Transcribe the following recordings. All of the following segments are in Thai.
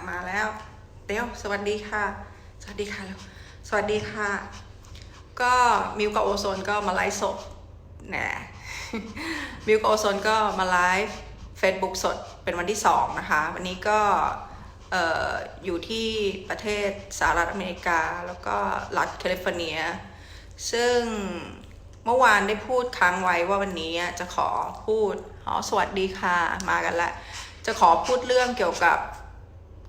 มาแล้วเดี๋ยวสวัสดีค่ะสวัสดีค่ะแล้วสวัสดีค่ะก็มิวกับโอโซนก็มาไลฟ์สดนะมิวกับโอโซนก็มาไลฟ์ Facebook สดเป็นวันที่2นะคะวันนี้ก็อยู่ที่ประเทศสหรัฐอเมริกาแล้วก็รัฐแคลิฟอร์เนียซึ่งเมื่อวานได้พูดค้างไว้ว่าวันนี้จะขอพูดสวัสดีค่ะมากันละจะขอพูดเรื่องเกี่ยวกับ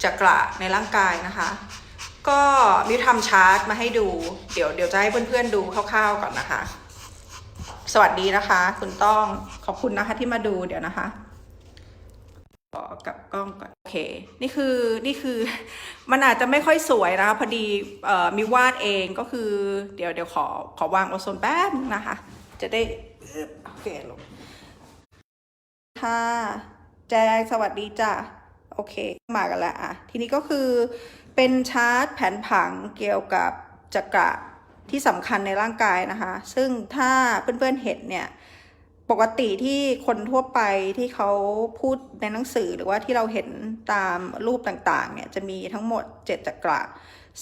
จักระในร่างกายนะคะก็มิวทำชาร์ตมาให้ดูเดี๋ยวจะให้เพื่อนๆดูคร่าวๆก่อนนะคะสวัสดีนะคะคุณต้องขอบคุณนะคะที่มาดูเดี๋ยวนะคะขอกับกล้องก่อนโอเคนี่คือมันอาจจะไม่ค่อยสวยนะคะพอดีมิววาดเองก็คือเดี๋ยวขอวางโอโซนแป๊บนะคะจะได้โอเคลงค่ะแจงสวัสดีจ้ะโอเคมากันแล้วทีนี้ก็คือเป็นชาร์ตแผนผังเกี่ยวกับจักระที่สำคัญในร่างกายนะคะซึ่งถ้าเพื่อนๆเห็นเนี่ยปกติที่คนทั่วไปที่เขาพูดในหนังสือหรือว่าที่เราเห็นตามรูปต่างๆเนี่ยจะมีทั้งหมด7จักระ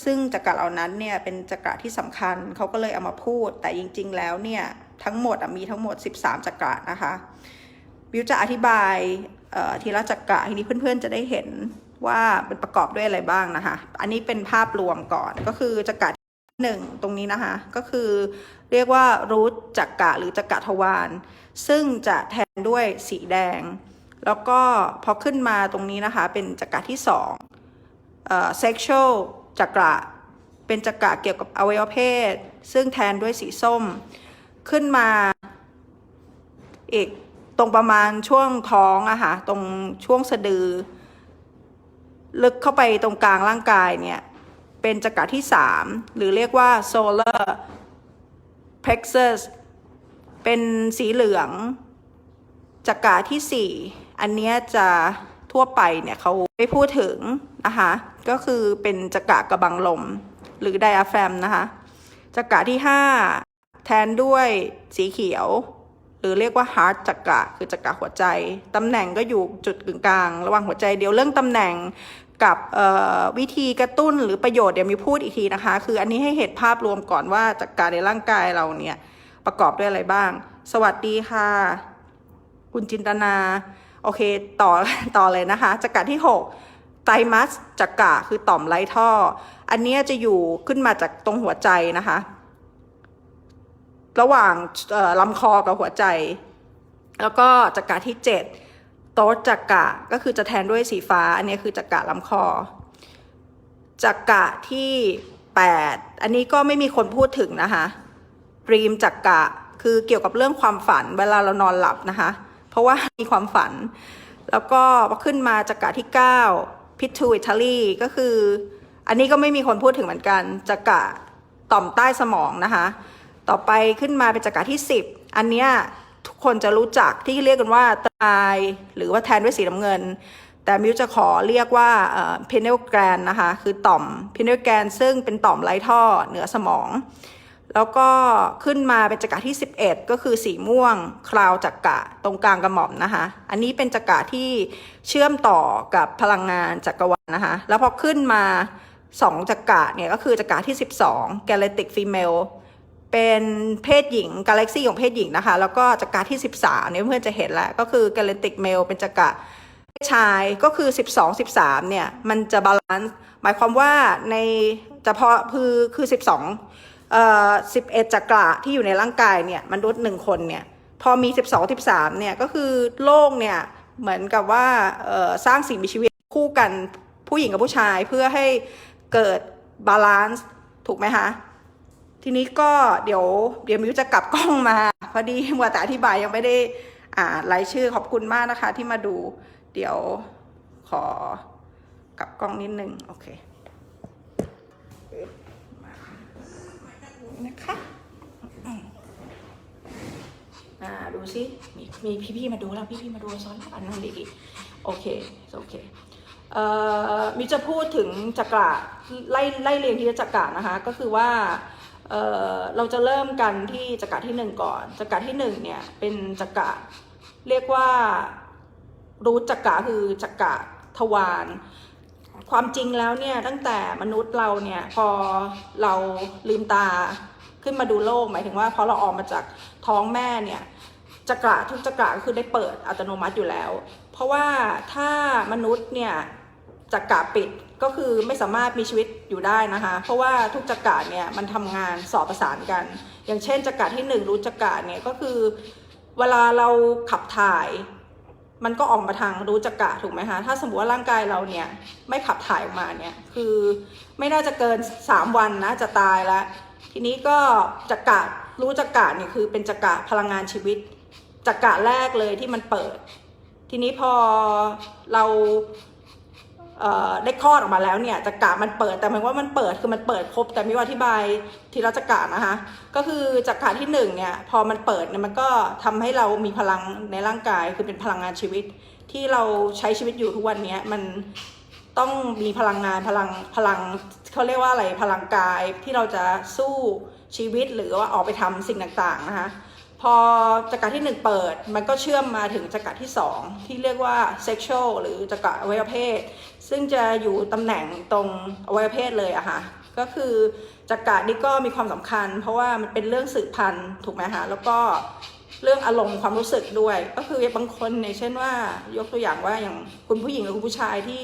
ซึ่งจักระเหล่านั้นเนี่ยเป็นจักระที่สำคัญเขาก็เลยเอามาพูดแต่จริงๆแล้วเนี่ยทั้งหมดมีทั้งหมด13จักระนะคะวิวจะอธิบายทีละจักระทีนี้เพื่อนๆจะได้เห็นว่าเป็นประกอบด้วยอะไรบ้างนะคะอันนี้เป็นภาพรวมก่อนก็คือจักระที่1ตรงนี้นะคะก็คือเรียกว่ารูทจักระหรือจักระทวารซึ่งจะแทนด้วยสีแดงแล้วก็พอขึ้นมาตรงนี้นะคะเป็นจักระที่2sexual จักระเป็นจักระเกี่ยวกับอวัยวะเพศซึ่งแทนด้วยสีส้มขึ้นมาอีกตรงประมาณช่วงท้องตรงช่วงสะดือลึกเข้าไปตรงกลางร่างกายเนี่ยเป็นจักระที่3หรือเรียกว่า solar plexus เป็นสีเหลืองจักระที่4อันนี้จะทั่วไปเนี่ยเขาไม่พูดถึงนะคะก็คือเป็นจักระกระบังลมหรือ diaphragm นะคะจักระที่5แทนด้วยสีเขียวหรือเรียกว่า heart จักระคือจักระหัวใจตำแหน่งก็อยู่จุดกึ่งกลางระหว่างหัวใจเดี๋ยวเรื่องตำแหน่งกับวิธีกระตุ้นหรือประโยชน์เดี๋ยวมีพูดอีกทีนะคะคืออันนี้ให้เห็นภาพรวมก่อนว่าจักระในร่างกายเราเนี่ยประกอบด้วยอะไรบ้างสวัสดีค่ะคุณจินตนาโอเคต่อเลยนะคะจักระที่6ไตรมัสจักระคือต่อมไร้ท่ออันนี้จะอยู่ขึ้นมาจากตรงหัวใจนะคะระหว่างลำคอกับหัวใจแล้วก็จักระที่7โต๊ะจักระก็คือจะแทนด้วยสีฟ้าอันนี้คือจักระลำคอจักระที่8อันนี้ก็ไม่มีคนพูดถึงนะคะรีมจักระคือเกี่ยวกับเรื่องความฝันเวลาเรานอนหลับนะคะเพราะว่ามีความฝันแล้วก็ขึ้นมาจักระที่9 pituitary ก็คืออันนี้ก็ไม่มีคนพูดถึงเหมือนกันจักระต่อมใต้สมองนะคะต่อไปขึ้นมาเป็นจักระที่10อันเนี้ยทุกคนจะรู้จักที่เรียกกันว่าตายหรือว่าแทนด้วยสีน้ำเงินแต่มิวจะขอเรียกว่าpineal gland นะคะคือต่อม pineal gland ซึ่งเป็นต่อมไร้ท่อเหนือสมองแล้วก็ขึ้นมาเป็นจักระที่11ก็คือสีม่วงคราวจักระตรงกลางกระหม่อมนะคะอันนี้เป็นจักระที่เชื่อมต่อกับพลังงานจักรวาลนะคะแล้วพอขึ้นมา2จักระเนี่ยก็คือจักระที่12 galactic female เป็นเพศหญิงกาแล็กซี่ของเพศหญิงนะคะแล้วก็จักระที่13เนี่ยเพื่อนจะเห็นแล้วก็คือ galactic male เป็นจักระเพศชายก็คือ12 13เนี่ยมันจะบาลานซ์หมายความว่าในเฉพาะคือ11จักระที่อยู่ในร่างกายเนี่ยมนุษย์1คนเนี่ยพอมี12 13เนี่ยก็คือโลกเนี่ยเหมือนกับว่าสร้างสิ่งมีชีวิตคู่กันผู้หญิงกับผู้ชายเพื่อให้เกิดบาลานซ์ถูกไหมคะทีนี้ก็เดี๋ยวมิวจะกลับกล้องมาพอดีมัวแต่อธิบายยังไม่ได้รายชื่อขอบคุณมากนะคะที่มาดูเดี๋ยวขอกลับกล้องนิดนึงโอเคนะคะดูสิมีพี่ๆมาดูแล้วพี่ๆมาดูซ้อนอันนั้นดีโอเคมิวจะพูดถึงจักระไล่เรียงที่จักระนะคะก็คือว่าเราจะเริ่มกันที่จักระที่1ก่อนจักระที่1เนี่ยเป็นจักระเรียกว่ารูทจักระคือจักระทวาร ความจริงแล้วเนี่ยตั้งแต่มนุษย์เราเนี่ยพอเราลืมตาขึ้นมาดูโลกหมายถึงว่าพอเราออกมาจากท้องแม่เนี่ยจักระทุกจักระก็คือได้เปิดอัตโนมัติอยู่แล้วเพราะว่าถ้ามนุษย์เนี่ยจักระปิดก็คือไม่สามารถมีชีวิตอยู่ได้นะคะเพราะว่าทุกจักระเนี่ยมันทำงานสอดประสานกันอย่างเช่นจักระที่1รู้จักระเนี่ยก็คือเวลาเราขับถ่ายมันก็ออกมาทางรู้จักระถูกไหมคะถ้าสมมติว่าร่างกายเราเนี่ยไม่ขับถ่ายออกมาเนี่ยคือไม่น่าจะเกิน3 วันนะจะตายแล้วทีนี้ก็จักระรู้จักระเนี่ยคือเป็นจักระพลังงานชีวิตจักระแรกเลยที่มันเปิดทีนี้พอเราได้คลอดออกมาแล้วเนี่ยจักระมันเปิดแต่หมายว่ามันเปิดคือมันเปิดครบแต่ไม่ว่าอธิบายทีละจักระนะคะก็คือจักระที่1เนี่ยพอมันเปิดเนี่ยมันก็ทำให้เรามีพลังในร่างกายคือเป็นพลังงานชีวิตที่เราใช้ชีวิตอยู่ทุกวันนี้มันต้องมีพลังงานพลังเขาเรียกว่าอะไรพลังกายที่เราจะสู้ชีวิตหรือว่าออกไปทำสิ่งต่างๆนะคะพอจักระที่1เปิดมันก็เชื่อมมาถึงจักระที่2ที่เรียกว่า sexual หรือจักระอวัยวะเพศซึ่งจะอยู่ตำแหน่งตรงอวัยวะเพศเลยอะค่ะก็คือจักระนี้ก็มีความสำคัญเพราะว่ามันเป็นเรื่องสืบพันธุ์ถูกไหมคะแล้วก็เรื่องอารมณ์ความรู้สึกด้วยก็คือบางคนเนี่ยเช่นว่ายกตัวอย่างว่าอย่างคุณผู้หญิงหรือคุณผู้ชายที่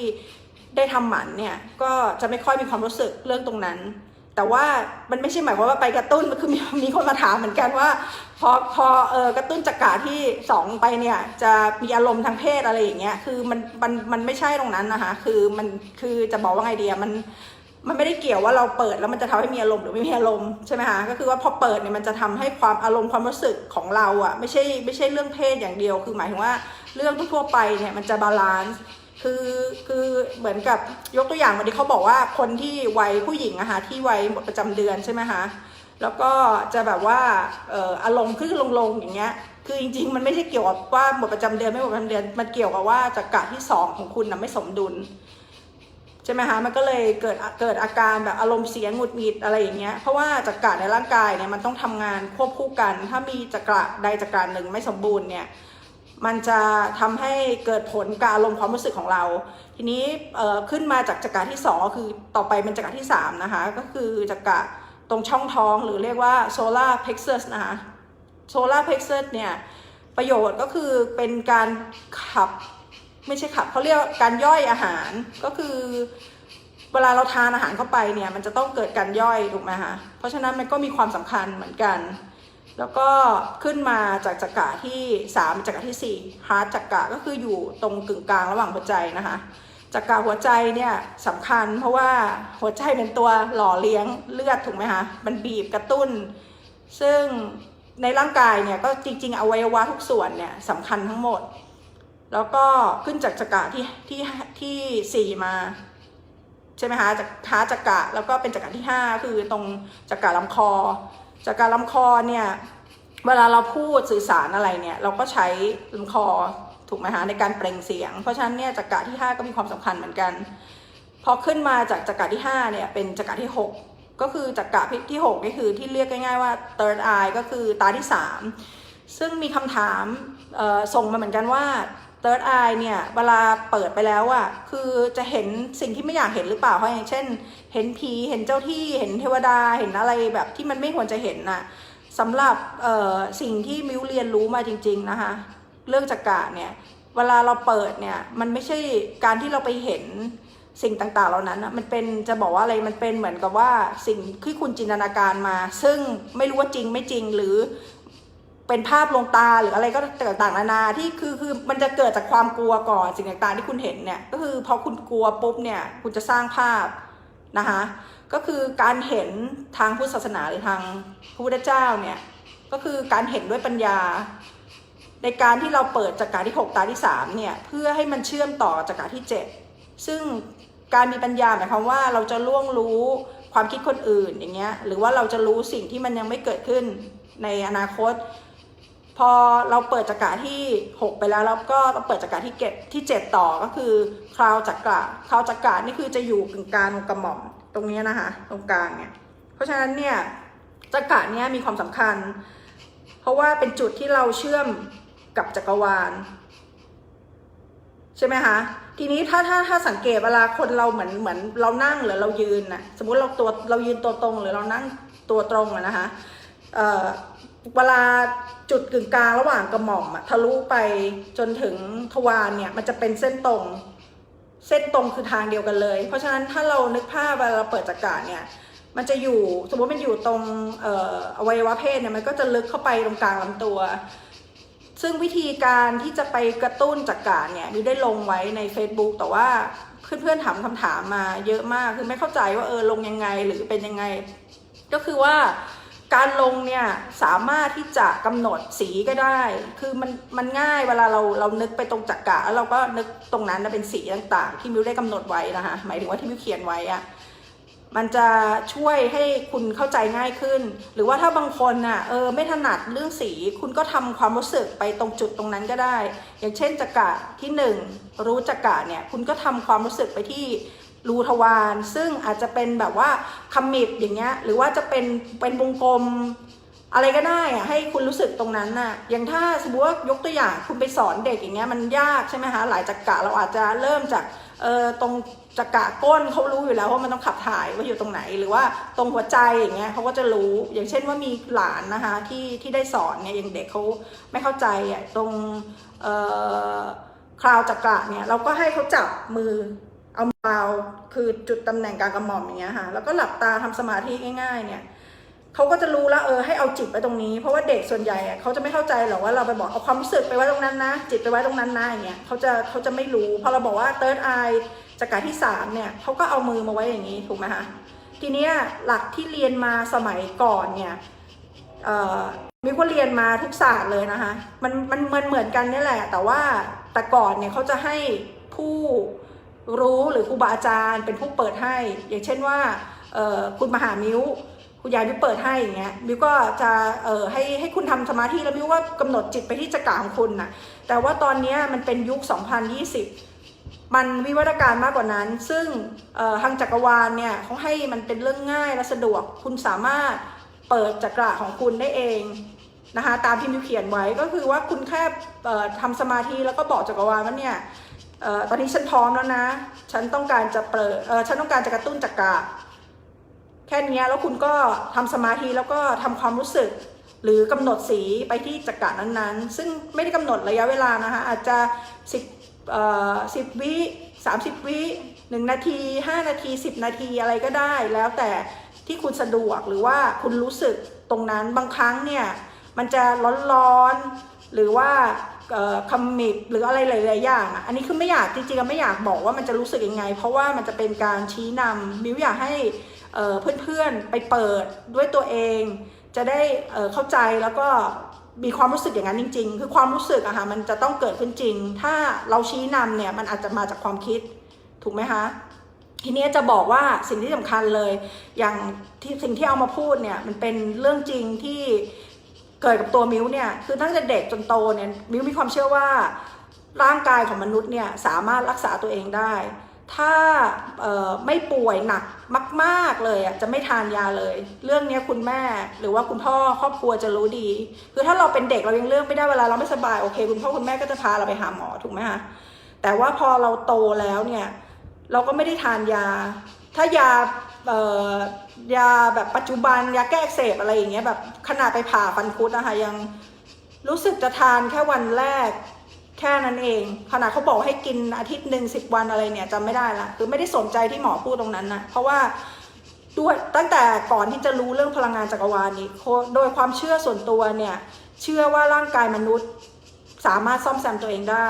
ได้ทำหมันเนี่ยก็จะไม่ค่อยมีความรู้สึกเรื่องตรงนั้นแต่ว่ามันไม่ใช่หมายความว่าไปกระตุ้นคือมีคนมาถามเหมือนกันว่าพอกระตุ้นจักระที่2ไปเนี่ยจะมีอารมณ์ทางเพศอะไรอย่างเงี้ยคือมันไม่ใช่ตรงนั้นนะคะคือจะบอกว่าไงดีมันไม่ได้เกี่ยวว่าเราเปิดแล้วมันจะทำให้มีอารมณ์หรือไม่มีอารมณ์ใช่ไหมคะก็คือว่าพอเปิดเนี่ยมันจะทำให้ความอารมณ์ความรู้สึกของเราอ่ะไม่ใช่เรื่องเพศอย่างเดียวคือหมายถึงว่าเรื่องทั่วไปเนี่ยมันจะบาลานซ์คือเหมือนกับยกตัวอย่างวันนี้เขาบอกว่าคนที่วัยผู้หญิงนะคะที่วัยหมดประจำเดือนใช่ไหมคะแล้วก็จะแบบว่าอารมณ์ขึ้นลงอย่างเงี้ยคือจริงๆมันไม่ใช่เกี่ยวกับว่าหมดประจำเดือนไม่หมดประจำเดือนมันเกี่ยวกับว่าจักระที่2ของคุณนะไม่สมดุลใช่ไหมคะมันก็เลยเกิดอาการแบบอารมณ์เสียหงุดหงิดอะไรอย่างเงี้ยเพราะว่าจักระในร่างกายเนี่ยมันต้องทำงานควบคู่กันถ้ามีจักระใดจักระหนึ่งไม่สมบูรณ์เนี่ยมันจะทำให้เกิดผลกับอารมณ์ความรู้สึกของเราทีนี้ขึ้นมาจากจักระที่2ก็คือต่อไปเป็นจักระที่3นะคะก็คือจักระตรงช่องท้องหรือเรียกว่า solar plexus นะคะ solar plexus เนี่ยประโยชน์ก็คือเป็นการขับไม่ใช่ขับเขาเรียกการย่อยอาหารก็คือเวลาเราทานอาหารเข้าไปเนี่ยมันจะต้องเกิดการย่อยถูกไหมคะเพราะฉะนั้นมันก็มีความสำคัญเหมือนกันแล้วก็ขึ้นมาจากจักระที่3จักระที่4 heart จักระก็คืออยู่ตรงกึ่งกลางระหว่างหัวใจนะคะจักระหัวใจเนี่ยสำคัญเพราะว่าหัวใจเป็นตัวหล่อเลี้ยงเลือดถูกไหมคะมันบีบกระตุ้นซึ่งในร่างกายเนี่ยก็จริงๆอวัยวะทุกส่วนเนี่ยสำคัญทั้งหมดแล้วก็ขึ้นจากจักระที่4มาใช่ไหมคะจากขาจักระแล้วก็เป็นจักระที่5คือตรงจักระลำคอจักระลำคอเนี่ยเวลาเราพูดสื่อสารอะไรเนี่ยเราก็ใช้ลำคอถูกไหมคะในการเปล่งเสียงเพราะฉะนั้นเนี่ยจักระที่5ก็มีความสำคัญเหมือนกันพอขึ้นมาจากจักระที่5เนี่ยเป็นจักระที่6ก็คือจักระที่6นี่คือที่เรียกง่ายๆว่า third eye ก็คือตาที่3ซึ่งมีคำถามส่งมาเหมือนกันว่า third eye เนี่ยเวลาเปิดไปแล้วอะคือจะเห็นสิ่งที่ไม่อยากเห็นหรือเปล่าเพราะอย่างเช่นเห็นผีเห็นเจ้าที่เห็นเทวดาเห็นอะไรแบบที่มันไม่ควรจะเห็นน่ะสำหรับสิ่งที่มิวเรียนรู้มาจริงๆนะคะเรื่องจักระเนี่ยเวลาเราเปิดเนี่ยมันไม่ใช่การที่เราไปเห็นสิ่งต่างๆเหล่านั้นนะมันเป็นจะบอกว่าอะไรมันเป็นเหมือนกับว่าสิ่งที่คุณจินตนาการมาซึ่งไม่รู้ว่าจริงไม่จริงหรือเป็นภาพลวงตาหรืออะไรก็ต่างๆนานาที่คือมันจะเกิดจากความกลัวก่อนสิ่งต่างๆที่คุณเห็นเนี่ยก็คือพอคุณกลัวปุ๊บเนี่ยคุณจะสร้างภาพนะคะก็คือการเห็นทางพุทธศาสนาหรือทางพระพุทธเจ้าเนี่ยก็คือการเห็นด้วยปัญญาในการที่เราเปิดจักระที่6ตาที่3เนี่ยเพื่อให้มันเชื่อมต่อจักระที่7ซึ่งการมีปัญญาหมายความว่าเราจะล่วงรู้ความคิดคนอื่นอย่างเงี้ยหรือว่าเราจะรู้สิ่งที่มันยังไม่เกิดขึ้นในอนาคตพอเราเปิดจักระที่6ไปแล้วก็เปิดจักระที่7ต่อก็คือคราวจักระนี่คือจะอยู่กึ่งกลางกระหม่อมตรงนี้นะคะตรงกลางเนี่ยเพราะฉะนั้นเนี่ยจักระเนี่ยมีความสำคัญเพราะว่าเป็นจุดที่เราเชื่อมกับจักรวาล ใช่ไหมคะทีนี้ถ้าสังเกตเวลาคนเราเหมือนเรานั่งหรือเรายืนนะสมมุติเรายืนตัวตรงหรือเรานั่งตัวตรงอะนะคะเวลาจุดกึ่งกลางระหว่างกระหม่อมทะลุไปจนถึงทวารเนี่ยมันจะเป็นเส้นตรงคือทางเดียวกันเลยเพราะฉะนั้นถ้าเรานึกภาพเวลาเราเปิดจักระเนี่ยมันจะอยู่สมมติมันอยู่ตรงอวัยวะเพศเนี่ยมันก็จะลึกเข้าไปตรงกลางลำตัวซึ่งวิธีการที่จะไปกระตุ้นจักระเนี่ยมิวได้ลงไว้ใน Facebook แต่ว่าเพื่อนๆถามคำถามมาเยอะมากคือไม่เข้าใจว่าลงยังไงหรือเป็นยังไงก็คือว่าการลงเนี่ยสามารถที่จะกำหนดสีก็ได้คือมันง่ายเวลาเรานึกไปตรงจักระแล้วเราก็นึกตรงนั้นเป็นสีต่างๆที่มิวได้กำหนดไว้นะคะหมายถึงว่าที่มิวเขียนไว้อะมันจะช่วยให้คุณเข้าใจง่ายขึ้นหรือว่าถ้าบางคนน่ะไม่ถนัดเรื่องสีคุณก็ทำความรู้สึกไปตรงจุดตรงนั้นก็ได้อย่างเช่นจักระที่1รู้จักระเนี่ยคุณก็ทำความรู้สึกไปที่รูทวารซึ่งอาจจะเป็นแบบว่าขมิบอย่างเงี้ยหรือว่าจะเป็นวงกลมอะไรก็ได้อะให้คุณรู้สึกตรงนั้นน่ะอย่างถ้าสมมติว่ายกตัวอย่างคุณไปสอนเด็กอย่างเงี้ยมันยากใช่ไหมคะหลายจักระเราอาจจะเริ่มจากตรงจักระก้นเขารู้อยู่แล้วว่ามันต้องขับถ่ายว่าอยู่ตรงไหนหรือว่าตรงหัวใจอย่างเงี้ยเขาก็จะรู้อย่างเช่นว่ามีหลานนะคะที่ได้สอนเนี่ยอย่างเด็กเขาไม่เข้าใจอ่ะตรงคราวจักระเนี่ยเราก็ให้เขาจับมือเอาเบาคือจุดตำแหน่งกลางกระหม่อมอย่างเงี้ยค่ะแล้วก็หลับตาทำสมาธิง่ายๆเนี่ยเขาก็จะรู้แล้วให้เอาจิตไปตรงนี้เพราะว่าเด็กส่วนใหญ่เขาจะไม่เข้าใจหรอกว่าเราไปบอกเอาความรู้สึกไปไว้ตรงนั้นนะจิตไปไว้ตรงนั้นนะอย่างเงี้ยเขาจะไม่รู้พอเราบอกว่า third eye จักระที่3เนี่ยเขาก็เอามือมาไว้อย่างนี้ถูกไหมคะทีเนี้ยหลักที่เรียนมาสมัยก่อนเนี่ยมิวก็เรียนมาทุกศาสตร์เลยนะคะมันเหมือนกันนี่แหละแต่ว่าแต่ก่อนเนี่ยเขาจะให้ผู้รู้หรือครูบาอาจารย์เป็นผู้เปิดให้อย่างเช่นว่าคุณมหามิวคุณยายมิวเปิดให้อย่างเงี้ยมิวก็จะให้คุณทำสมาธิแล้วมิวว่ากำหนดจิตไปที่จักระของคุณนะแต่ว่าตอนนี้มันเป็นยุค 2020 มันวิวัฒนาการมากกว่านั้นซึ่งทางจักรวาลเนี่ยเขาให้มันเป็นเรื่องง่ายและสะดวกคุณสามารถเปิดจักระของคุณได้เองนะคะตามที่มิวเขียนไว้ก็คือว่าคุณแค่ทำสมาธิแล้วก็บอกจักรวาลว่าเนี่ยตอนนี้ฉันพร้อมแล้วนะฉันต้องการจะฉันต้องการจะกระตุ้นจักระแค่นี้แล้วคุณก็ทำสมาธิแล้วก็ทำความรู้สึกหรือกำหนดสีไปที่จักระนั้นๆซึ่งไม่ได้กำหนดระยะเวลานะคะอาจจะ10 วิ30 วิ1 นาที5 นาที10 นาทีอะไรก็ได้แล้วแต่ที่คุณสะดวกหรือว่าคุณรู้สึกตรงนั้นบางครั้งเนี่ยมันจะร้อนๆหรือว่าคำมิบหรืออะไรหลายๆอย่างอันนี้คือไม่อยากจริงๆไม่อยากบอกว่ามันจะรู้สึกยังไงเพราะว่ามันจะเป็นการชี้นำมิวอยากให้เพื่อนๆไปเปิดด้วยตัวเองจะได้เข้าใจแล้วก็มีความรู้สึกอย่างนั้นจริงๆคือความรู้สึกอะค่ะมันจะต้องเกิดขึ้นจริงถ้าเราชี้นำเนี่ยมันอาจจะมาจากความคิดถูกไหมคะทีนี้จะบอกว่าสิ่งที่สำคัญเลยอย่างสิ่งที่เอามาพูดเนี่ยมันเป็นเรื่องจริงที่เกิดกับตัวมิวเนี่ยคือตั้งแต่เด็กจนโตเนี่ยมิวมีความเชื่อว่าร่างกายของมนุษย์เนี่ยสามารถรักษาตัวเองได้ถ้าไม่ป่วยหนักมากๆเลยจะไม่ทานยาเลยเรื่องนี้คุณแม่หรือว่าคุณพ่อครอบครัวจะรู้ดีคือถ้าเราเป็นเด็กเรายังเลือกไม่ได้เวลาเราไม่สบายโอเคคุณพ่อคุณแม่ก็จะพาเราไปหาหมอถูกไหมคะแต่ว่าพอเราโตแล้วเนี่ยเราก็ไม่ได้ทานยาถ้ายาแบบปัจจุบันยาแก้อักเสบอะไรอย่างเงี้ยแบบขนาดไปผ่าฟันคุดนะคะยังรู้สึกจะทานแค่วันแรกแค่นั้นเองขนาดเขาบอกให้กินอาทิตย์หนึ่ง10 วันอะไรเนี่ยจำไม่ได้ละคือไม่ได้สนใจที่หมอพูดตรงนั้นนะเพราะว่าด้วยตั้งแต่ก่อนที่จะรู้เรื่องพลังงานจักรวาลนี้โดยความเชื่อส่วนตัวเนี่ยเชื่อว่าร่างกายมนุษย์สามารถซ่อมแซมตัวเองได้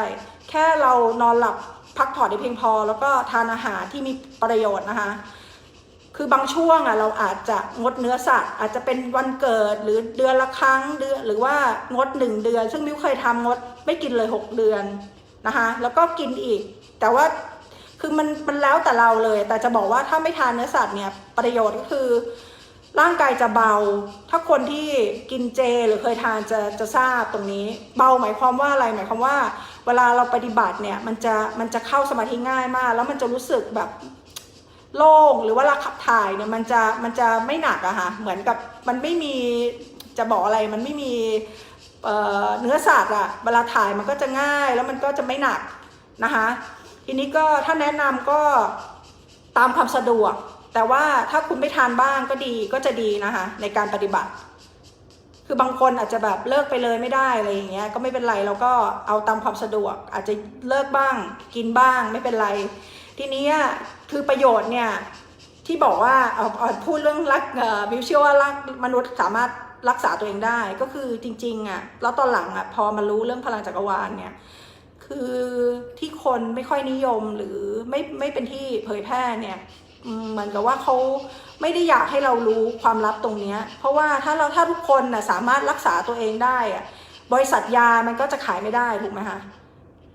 แค่เรานอนหลับพักผ่อนได้เพียงพอแล้วก็ทานอาหารที่มีประโยชน์นะคะคือบางช่วงเราอาจจะงดเนื้อสัตว์อาจจะเป็นวันเกิดหรือเดือนละครั้งหรือว่างด1 เดือนซึ่งมิวเคยทำงดไม่กินเลย6 เดือนนะคะแล้วก็กินอีกแต่ว่าคือมันแล้วแต่เราเลยแต่จะบอกว่าถ้าไม่ทานเนื้อสัตว์เนี่ยประโยชน์ก็คือร่างกายจะเบาถ้าคนที่กินเจหรือเคยทานจะทราบตรงนี้เบาหมายความว่าอะไรหมายความว่าเวลาเราปฏิบัติเนี่ยมันจะเข้าสมาธิง่ายมากแล้วมันจะรู้สึกแบบโล่งหรือว่าเราขับถ่ายเนี่ยมันจะไม่หนักอะค่ะเหมือนกับมันไม่มีจะบอกอะไรมันไม่มีเนื้อสัตว์อะเวลาถ่ายมันก็จะง่ายแล้วมันก็จะไม่หนัก นะคะทีนี้ก็ถ้าแนะนำก็ตามความสะดวกแต่ว่าถ้าคุณไม่ทานบ้างก็ดีก็จะดีนะคะในการปฏิบัติคือบางคนอาจจะแบบเลิกไปเลยไม่ได้อะไรอย่างเงี้ยก็ไม่เป็นไรเราก็เอาตามความสะดวกอาจจะเลิกบ้างกินบ้างไม่เป็นไรทีนี้คือประโยชน์เนี่ยที่บอกว่าพูดเรื่องรักมิวเชื่อว่ารักมนุษย์สามารถรักษาตัวเองได้ก็คือจริงๆแล้วตอนหลังพอมารู้เรื่องพลังจักรวาลเนี่ยคือที่คนไม่ค่อยนิยมหรือไม่เป็นที่เผยแพร่เนี่ยเหมือนกับว่าเขาไม่ได้อยากให้เรารู้ความลับตรงนี้เพราะว่าถ้าทุกคนสามารถรักษาตัวเองได้บริษัทยามันก็จะขายไม่ได้ถูกไหมคะ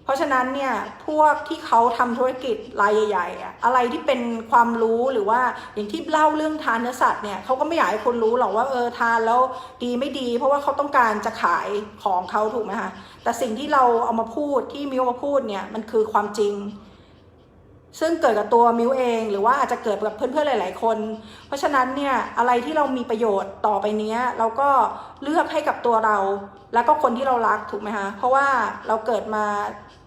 เพราะฉะนั้นเนี่ยพวกที่เขาทำธุรกิจรายใหญ่ๆอะไรที่เป็นความรู้หรือว่าอย่างที่เล่าเรื่องทานเนื้อสัตว์เนี่ยเขาก็ไม่อยากให้คนรู้หรอกว่าทานแล้วดีไม่ดีเพราะว่าเขาต้องการจะขายของเขาถูกไหมคะแต่สิ่งที่เราเอามาพูดที่มิวมาพูดเนี่ยมันคือความจริงซึ่งเกิดกับตัวมิวเองหรือว่าอาจจะเกิดกับเพื่อนๆหลายๆคนเพราะฉะนั้นเนี่ยอะไรที่เรามีประโยชน์ต่อไปนี้เราก็เลือกให้กับตัวเราแล้วก็คนที่เรารักถูกไหมคะเพราะว่าเราเกิดมา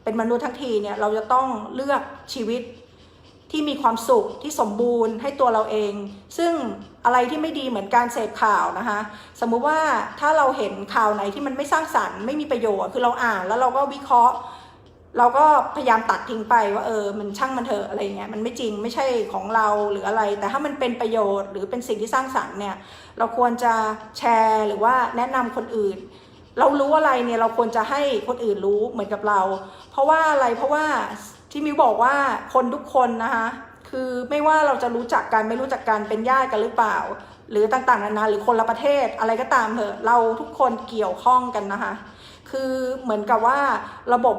เป็นมนุษย์ทั้งทีเนี่ยเราจะต้องเลือกชีวิตที่มีความสุขที่สมบูรณ์ให้ตัวเราเองซึ่งอะไรที่ไม่ดีเหมือนการเสพข่าวนะคะสมมุติว่าถ้าเราเห็นข่าวไหนที่มันไม่สร้างสรรค์ไม่มีประโยชน์คือเราอ่านแล้วเราก็วิเคราะห์เราก็พยายามตัดทิ้งไปว่ามันช่างมันเถอะอะไรเงี้ยมันไม่จริงไม่ใช่ของเราหรืออะไรแต่ถ้ามันเป็นประโยชน์หรือเป็นสิ่งที่สร้างสรรค์เนี่ยเราควรจะแชร์หรือว่าแนะนำคนอื่นเรารู้อะไรเนี่ยเราควรจะให้คนอื่นรู้เหมือนกับเราเพราะว่าอะไรเพราะว่าที่มิวบอกว่าคนทุกคนนะคะคือไม่ว่าเราจะรู้จักกันไม่รู้จักกันเป็นญาติกันหรือเปล่าหรือต่างๆนานาหรือคนละประเทศอะไรก็ตามเถอะเราทุกคนเกี่ยวข้องกันนะคะคือเหมือนกับว่าระบบ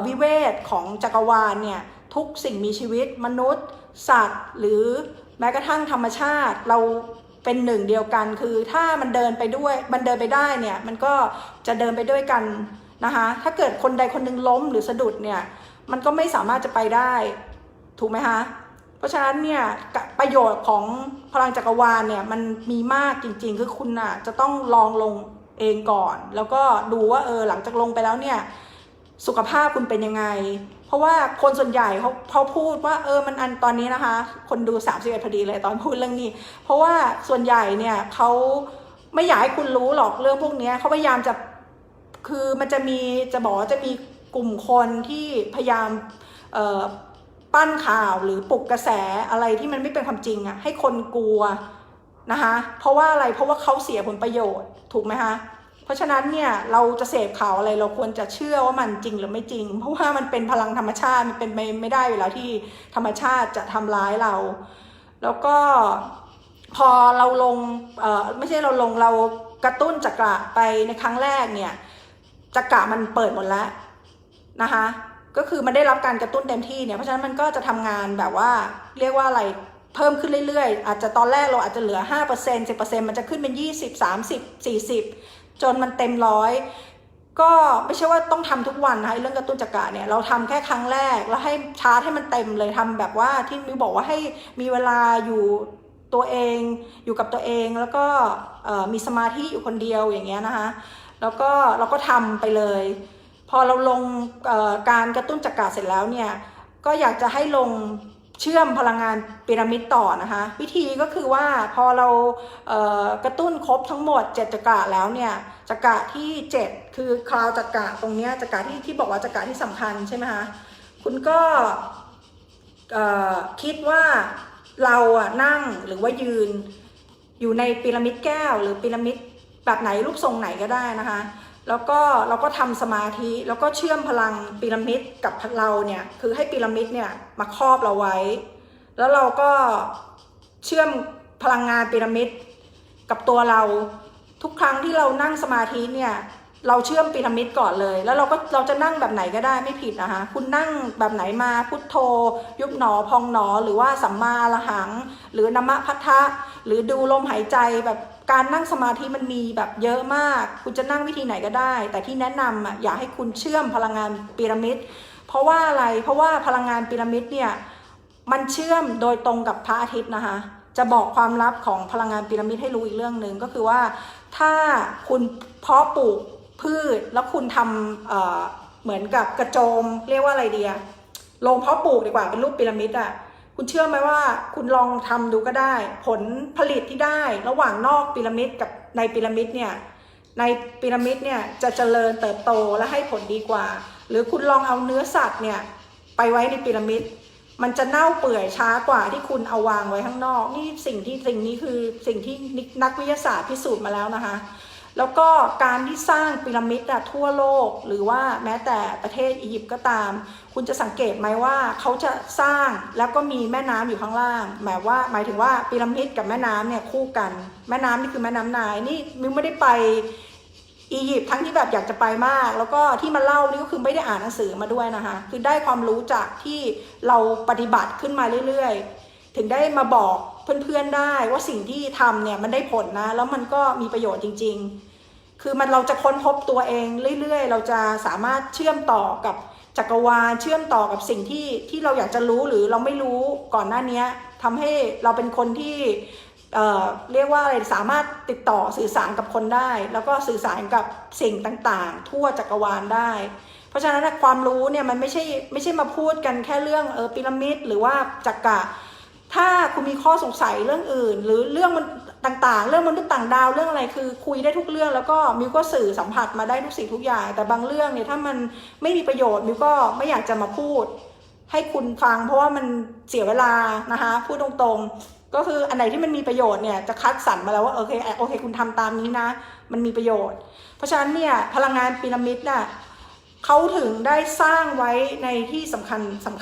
วิเวทของจักรวาลเนี่ยทุกสิ่งมีชีวิตมนุษย์สัตว์หรือแม้กระทั่งธรรมชาติเราเป็นหนึ่งเดียวกันคือถ้ามันเดินไปด้วยมันเดินไปได้เนี่ยมันก็จะเดินไปด้วยกันนะคะถ้าเกิดคนใดคนหนึ่งล้มหรือสะดุดเนี่ยมันก็ไม่สามารถจะไปได้ถูกไหมคะเพราะฉะนั้นเนี่ยประโยชน์ของพลังจักรวาลเนี่ยมันมีมากจริงๆคือคุณจะต้องลองลงเองก่อนแล้วก็ดูว่าหลังจากลงไปแล้วเนี่ยสุขภาพคุณเป็นยังไงเพราะว่าคนส่วนใหญ่เขาพูดว่ามันอันตอนนี้นะคะคนดู31พอดีเลยตอนพูดเรื่องนี้เพราะว่าส่วนใหญ่เนี่ยเขาไม่อยากให้คุณรู้หรอกเรื่องพวกนี้เขาพยายามจะคือมันจะบอกว่าจะมีกลุ่มคนที่พยายามปั้นข่าวหรือปลุกกระแสอะไรที่มันไม่เป็นความจริงให้คนกลัวนะคะเพราะว่าอะไรเพราะว่าเขาเสียผลประโยชน์ถูกไหมคะเพราะฉะนั้นเนี่ยเราจะเสพข่าวอะไรเราควรจะเชื่อว่ามันจริงหรือไม่จริงเพราะว่ามันเป็นพลังธรรมชาติมันเป็นไม่ได้อยู่แล้วที่ธรรมชาติจะทำร้ายเราแล้วก็พอเราลงไม่ใช่เราลงเรากระตุ้นจักระไปในครั้งแรกเนี่ยจักระมันเปิดหมดแล้วนะคะก็คือมันได้รับการกระตุ้นเต็มที่เนี่ยเพราะฉะนั้นมันก็จะทำงานแบบว่าเรียกว่าอะไรเพิ่มขึ้นเรื่อยๆอาจจะตอนแรกเราอาจจะเหลือ 5% 10% มันจะขึ้นเป็น20 30 40จนมันเต็ม100ก็ไม่ใช่ว่าต้องทำทุกวันนะเรื่องกระตุ้นจักระเนี่ยเราทำแค่ครั้งแรกแล้วให้ชาร์จให้มันเต็มเลยทำแบบว่าที่มิวบอกว่าให้มีเวลาอยู่ตัวเองอยู่กับตัวเองแล้วก็มีสมาธิอยู่คนเดียวอย่างเงี้ยนะคะแล้วก็เราก็ทำไปเลยพอเราลงการกระตุ้นจักระเสร็จแล้วเนี่ยก็อยากจะให้ลงเชื่อมพลังงานพีระมิดต่อนะคะวิธีก็คือว่าพอเรากระตุ้นครบทั้งหมด7จักระแล้วเนี่ยจักระที่7คือคราวจักระตรงเนี้ยจักระที่บอกว่าจักระที่สำคัญใช่ไหมคะคุณก็คิดว่าเรานั่งหรือว่ายืนอยู่ในพีระมิดแก้วหรือพีระมิดแบบไหนรูปทรงไหนก็ได้นะคะแล้วก็เราก็ทำสมาธิแล้วก็เชื่อมพลังพีระมิดกับเราเนี่ยคือให้พีระมิดเนี่ยมาครอบเราไว้แล้วเราก็เชื่อมพลังงานพีระมิดกับตัวเราทุกครั้งที่เรานั่งสมาธิเนี่ยเราเชื่อมพีระมิดก่อนเลยแล้วเราจะนั่งแบบไหนก็ได้ไม่ผิดนะคะคุณนั่งแบบไหนมาพุทโธยุบหนอพองหนอหรือว่าสัมมาอรหังหรือนะมะพัทธะหรือดูลมหายใจแบบการนั่งสมาธิมันมีแบบเยอะมากคุณจะนั่งวิธีไหนก็ได้แต่ที่แนะนำอยากให้คุณเชื่อมพลังงานพีระมิดเพราะว่าอะไรเพราะว่าพลังงานพีระมิดเนี่ยมันเชื่อมโดยตรงกับพระอาทิตย์นะคะจะบอกความลับของพลังงานพีระมิดให้รู้อีกเรื่องหนึ่งก็คือว่าถ้าคุณเพาะปลูกพืชแล้วคุณท เหมือนกับกระโจมเรียกว่าอะไรเดียลงเพาะปลูกดีกว่าเป็นรูปพีระมิดอ่ะคุณเชื่อไหมว่าคุณลองทำดูก็ได้ ผลผลิตที่ได้ระหว่างนอกพีระมิดกับในพีระมิดเนี่ยในพีระมิดเนี่ยจะเจริญเติบโตและให้ผลดีกว่าหรือคุณลองเอาเนื้อสัตว์เนี่ยไปไว้ในพีระมิดมันจะเน่าเปื่อยช้ากว่าที่คุณเอาวางไว้ข้างนอกนี่สิ่งนี้คือสิ่งที่นักวิทยาศาสตร์พิสูจน์มาแล้วนะคะแล้วก็การที่สร้างพีระมิดทั่วโลกหรือว่าแม้แต่ประเทศอียิปต์ก็ตามคุณจะสังเกตไหมว่าเขาจะสร้างแล้วก็มีแม่น้ำอยู่ข้างล่างหมายถึงว่าพีระมิดกับแม่น้ำเนี่ยคู่กันแม่น้ำนี่คือแม่น้ำไนล์นี่มิวไม่ได้ไปอียิปต์ทั้งที่แบบอยากจะไปมากแล้วก็ที่มาเล่านี่ก็คือไม่ได้อ่านหนังสือมาด้วยนะคะคือได้ความรู้จากที่เราปฏิบัติขึ้นมาเรื่อยๆถึงได้มาบอกเพื่อนๆได้ว่าสิ่งที่ทำเนี่ยมันได้ผลนะแล้วมันก็มีประโยชน์จริงๆคือเราจะค้นพบตัวเองเรื่อยๆเราจะสามารถเชื่อมต่อกับจักรวาลเชื่อมต่อกับสิ่งที่เราอยากจะรู้หรือเราไม่รู้ก่อนหน้านี้ทำให้เราเป็นคนที่เรียกว่าอะไรสามารถติดต่อสื่อสารกับคนได้แล้วก็สื่อสารกับสิ่งต่างๆทั่วจักรวาลได้เพราะฉะนั้นความรู้เนี่ยมันไม่ใช่มาพูดกันแค่เรื่องพีระมิดหรือว่าจักระถ้าคุณมีข้อสงสัยเรื่องอื่นหรือเรื่องมันต่างๆเรื่องมนุษย์ต่างดาวเรื่องอะไรคือคุยได้ทุกเรื่องแล้วก็มิวก็สื่อสัมผัสมาได้ทุกสิ่งทุกอย่างแต่บางเรื่องเนี่ยถ้ามันไม่มีประโยชน์มิวก็ไม่อยากจะมาพูดให้คุณฟังเพราะว่ามันเสียเวลานะคะพูดตรงๆก็คืออันไหนที่มันมีประโยชน์เนี่ยจะคัดสรรมาแล้วว่าโอเคคุณทำตามนี้นะมันมีประโยชน์เพราะฉะนั้นเนี่ยพลังงานพีระมิดน่ะเขาถึงได้สร้างไว้ในที่สำ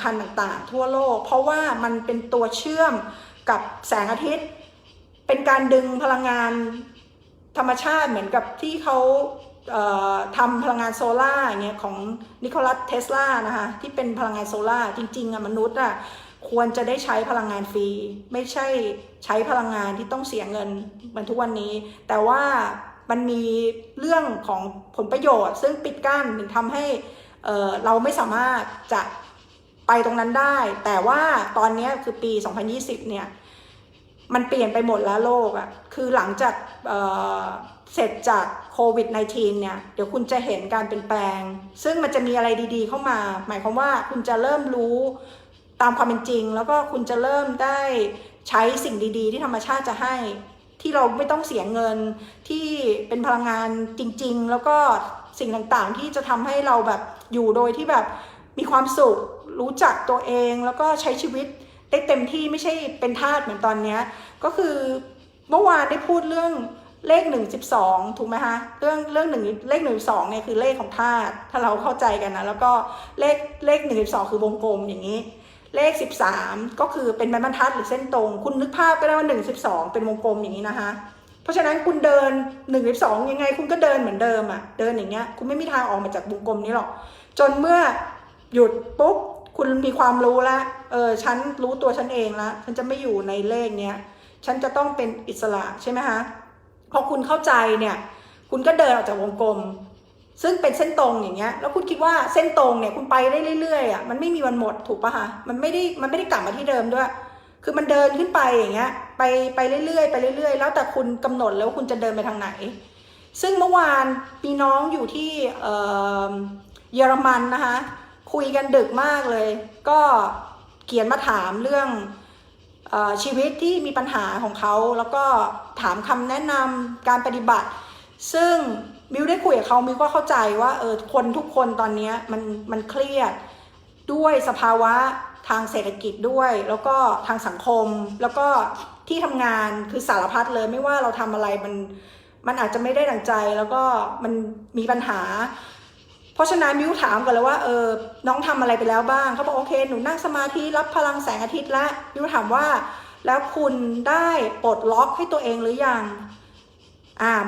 คัญต่างๆทั่วโลกเพราะว่ามันเป็นตัวเชื่อมกับแสงอาทิตย์เป็นการดึงพลังงานธรรมชาติเหมือนกับที่เขาทำพลังงานโซล่าอย่างเงี้ยของนิโคลัสเทสลานะคะที่เป็นพลังงานโซล่าจริงๆมนุษย์ควรจะได้ใช้พลังงานฟรีไม่ใช่ใช้พลังงานที่ต้องเสียเงินเหมือนทุกวันนี้แต่ว่ามันมีเรื่องของผลประโยชน์ซึ่งปิดกั้นถึงทำให้เราไม่สามารถจะไปตรงนั้นได้แต่ว่าตอนนี้คือปี 2020 เนี่ยมันเปลี่ยนไปหมดแล้วโลกคือหลังจากเสร็จจากโควิด -19 เนี่ยเดี๋ยวคุณจะเห็นการเปลี่ยนแปลงซึ่งมันจะมีอะไรดีๆเข้ามาหมายความว่าคุณจะเริ่มรู้ตามความเป็นจริงแล้วก็คุณจะเริ่มได้ใช้สิ่งดีๆที่ธรรมชาติจะให้ที่เราไม่ต้องเสียเงินที่เป็นพลังงานจริงๆแล้วก็สิ่งต่างๆที่จะทำให้เราแบบอยู่โดยที่แบบมีความสุขรู้จักตัวเองแล้วก็ใช้ชีวิตได้เต็มที่ไม่ใช่เป็นทาสเหมือนตอนนี้ก็คือเมื่อวานได้พูดเรื่องเลข112ถูกไหมคะเรื่องเลข112เนี่ยคือเลขของธาตุถ้าเราเข้าใจกันนะแล้วก็เลข112คือวงกลมอย่างนี้เลข13ก็คือเป็นไม้บรรทัดหรือเส้นตรงคุณนึกภาพก็ได้ว่า112เป็นวงกลมอย่างนี้นะคะเพราะฉะนั้นคุณเดิน112ยังไงคุณก็เดินเหมือนเดิมเดินอย่างเงี้ยคุณไม่มีทางออกมาจากวงกลมนี้หรอกจนเมื่อหยุดปุ๊บคุณมีความรู้แล้วฉันรู้ตัวฉันเองแล้วฉันจะไม่อยู่ในเลขเนี้ยฉันจะต้องเป็นอิสระใช่ไหมคะพอคุณเข้าใจเนี่ยคุณก็เดินออกจากวงกลมซึ่งเป็นเส้นตรงอย่างเงี้ยแล้วคุณคิดว่าเส้นตรงเนี่ยคุณไปได้เรื่อยๆมันไม่มีวันหมดถูกปะคะมันไม่ได้กลับมาที่เดิมด้วยคือมันเดินขึ้นไปอย่างเงี้ยไปเรื่อยๆไปเรื่อยๆแล้วแต่คุณกำหนดแล้วว่าคุณจะเดินไปทางไหนซึ่งเมื่อวานมีน้องอยู่ที่เยอรมันนะคะคุยกันดึกมากเลยก็เขียนมาถามเรื่องชีวิตที่มีปัญหาของเขาแล้วก็ถามคำแนะนำการปฏิบัติซึ่งมิวได้คุยกับเขามิวก็เข้าใจว่าคนทุกคนตอนนี้มันเครียดด้วยสภาวะทางเศรษฐกิจด้วยแล้วก็ทางสังคมแล้วก็ที่ทำงานคือสารพัดเลยไม่ว่าเราทำอะไรมันอาจจะไม่ได้ดั่งใจแล้วก็มันมีปัญหาเพราะฉะนั้นมิวถามกันเลยว่าน้องทำอะไรไปแล้วบ้างเขาบอกโอเคหนูนั่งสมาธิรับพลังแสงอาทิตย์แล้วมิวถามว่าแล้วคุณได้ปลดล็อกให้ตัวเองหรือยัง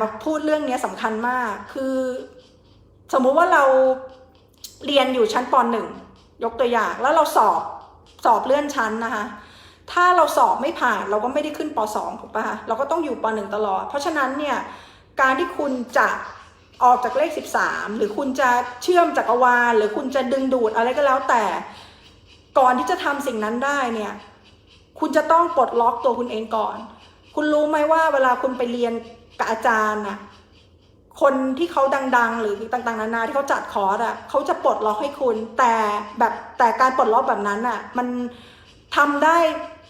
มาพูดเรื่องนี้สำคัญมากคือสมมุติว่าเราเรียนอยู่ชั้นป .1 ยกตัวอย่างแล้วเราสอบเลื่อนชั้นนะคะถ้าเราสอบไม่ผ่านเราก็ไม่ได้ขึ้นป .2 ถูกป่ะคะเราก็ต้องอยู่ป .1 ตลอดเพราะฉะนั้นเนี่ยการที่คุณจะออกจากเลข13หรือคุณจะเชื่อมจักรวาลหรือคุณจะดึงดูดอะไรก็แล้วแต่ก่อนที่จะทำสิ่งนั้นได้เนี่ยคุณจะต้องปลดล็อกตัวคุณเองก่อนคุณรู้ไหมว่าเวลาคุณไปเรียนกับอาจารย์ คนที่เขาดังๆหรือต่างๆนานาที่เขาจัดคอร์สอะเขาจะปลดล็อกให้คุณแต่การปลดล็อกแบบนั้นอะมันทำได้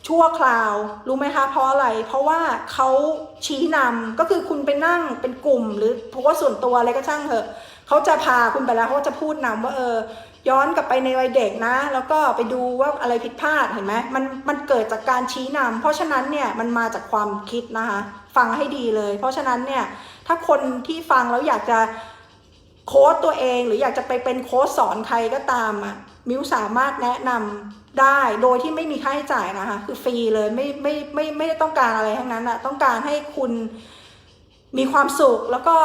ชั่วคราวรู้ไหมคะเพราะอะไรเพราะว่าเขาชี้นำก็คือคุณไปนั่งเป็นกลุ่มหรือเพราะว่าส่วนตัวอะไรก็ช่างเถอะเขาจะพาคุณไปแล้วเขาจะพูดนำว่าย้อนกลับไปในวัยเด็กนะแล้วก็ไปดูว่าอะไรผิดพลาดเห็นไหมมันเกิดจากการชี้นำเพราะฉะนั้นเนี่ยมันมาจากความคิดนะคะฟังให้ดีเลยเพราะฉะนั้นเนี่ยถ้าคนที่ฟังแล้วอยากจะโค้ชตัวเองหรืออยากจะไปเป็นโค้ชสอนใครก็ตามอ่ะมิวสามารถแนะนำได้โดยที่ไม่มีค่าใช้จ่ายนะคะคือฟรีเลยไม่ได้ต้องการอะไรทั้งนั้นอะต้องการให้คุณมีความสุขแล้วก็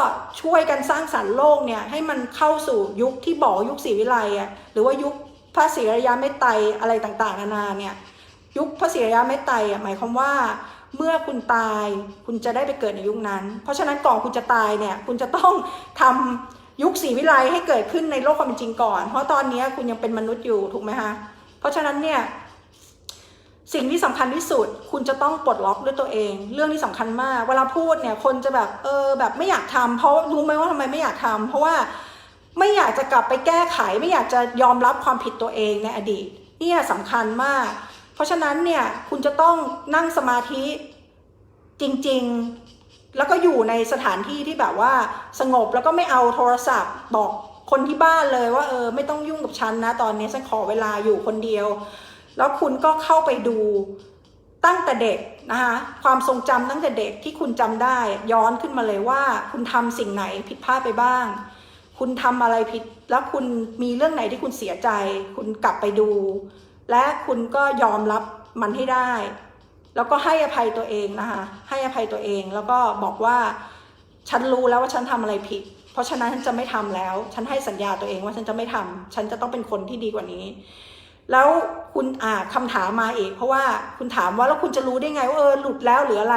ช่วยกันสร้างสรรค์โลกเนี่ยให้มันเข้าสู่ยุคที่บอกยุคศรีวิไลอ่ะหรือว่ายุคพระศรีอริยเมตไตรอะไรต่างๆนานาเนี่ยยุคพระศรีอริยเมตไตรอ่ะหมายความว่าเมื่อคุณตายคุณจะได้ไปเกิดในยุคนั้นเพราะฉะนั้นก่อนคุณจะตายเนี่ยคุณจะต้องทำยุคศรีวิไลให้เกิดขึ้นในโลกความเป็นจริงก่อนเพราะตอนนี้คุณยังเป็นมนุษย์อยู่ถูกไหมคะเพราะฉะนั้นเนี่ยสิ่งที่สำคัญที่สุดคุณจะต้องปลดล็อกด้วยตัวเองเรื่องที่สำคัญมากเวลาพูดเนี่ยคนจะแบบแบบไม่อยากทำเพราะรู้ไหมว่าทำไมไม่อยากทำเพราะว่าไม่อยากจะกลับไปแก้ไขไม่อยากจะยอมรับความผิดตัวเองในอดีตเนี่ยสำคัญมากเพราะฉะนั้นเนี่ยคุณจะต้องนั่งสมาธิจริงๆแล้วก็อยู่ในสถานที่ที่แบบว่าสงบแล้วก็ไม่เอาโทรศัพท์บอกคนที่บ้านเลยว่าไม่ต้องยุ่งกับฉันนะตอนนี้ฉันขอเวลาอยู่คนเดียวแล้วคุณก็เข้าไปดูตั้งแต่เด็กนะคะความทรงจำตั้งแต่เด็กที่คุณจำได้ย้อนขึ้นมาเลยว่าคุณทำสิ่งไหนผิดพลาดไปบ้างคุณทำอะไรผิดแล้วคุณมีเรื่องไหนที่คุณเสียใจคุณกลับไปดูและคุณก็ยอมรับมันให้ได้แล้วก็ให้อภัยตัวเองนะคะให้อภัยตัวเองแล้วก็บอกว่าฉันรู้แล้วว่าฉันทำอะไรผิดเพราะฉะนั้นฉันจะไม่ทำแล้วฉันให้สัญญาตัวเองว่าฉันจะไม่ทำฉันจะต้องเป็นคนที่ดีกว่านี้แล้วคุณคำถามมาอีกเพราะว่าคุณถามว่าแล้วคุณจะรู้ได้ไงว่าหลุดแล้วหรืออะไร